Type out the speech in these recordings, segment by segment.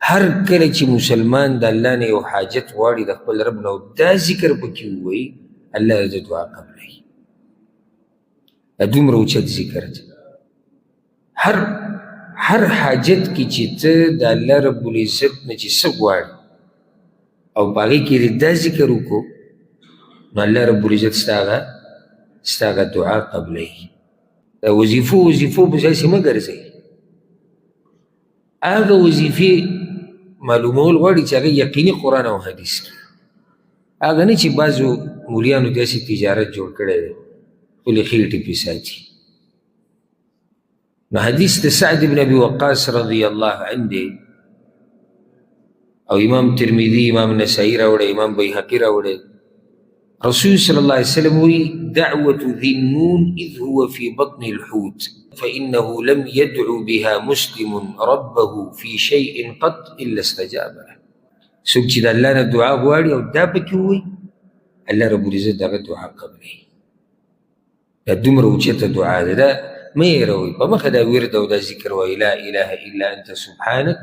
هر کله چې مسلمان د الله نه یو حاجت غواړي د خپل رب نه دا ذکر پکې ووایي الله د دعا قبلوي. دا دومره اوچت ذکر دی. هر حاجت کې چې ته د الله رب العزت نه چې څه غواړي او په هغې کې دا ذکر وکړو نو الله رب العزت ستا هغه دعا قبلوي. دا وظیفو په ځای مه ګرځئ. هغه وظیفې معلومول غواړي چې هغه یقیني قرآن او حدیث کې، هغه نه چې بعضو مولیانو داسې تجارت جوړ کړی دی خپلې خېټې پې ساتي. نو حدیث د سعد بن ابي وقاص رضی الله عنه دی او امام ترمذي امام نسائی راوړی امام بیهقي راوړی. رسول صلی الله علیه وسلم وی دعوة ذی النون اذ هو فی بطن الحوت فإنه لم يدعو بها مسلم ربه في شيء قط إلا استجاب له. څوک چې د الله نه دعا غواړي او دا پکې ووایي الله رب العزت دغه دعا قبلوي. دا دومره اوچته دعا ده. دا مه هېروئ، په مخه دا ورد او دا ذکر وایي لا اله الا انت سبحانك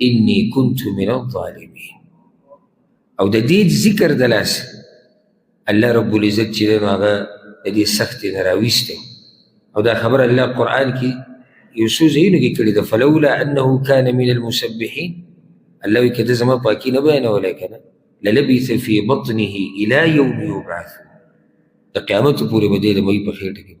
اني كنت من الظالمين. او د دې ذکر د لاسه الله رب العزت چې دی نو هغه د دې سختې نه راویستی. او دا خبر الله قرآن کې یو څو ځایونو کې کړې ده فلولا انه كان من المسبحين. الله وایي که ده زما پاکي نه بیانولی که نه للبث في بطنه الى يوم يبعثون. د قیامت پورې به دی د مۍ په خېټه کې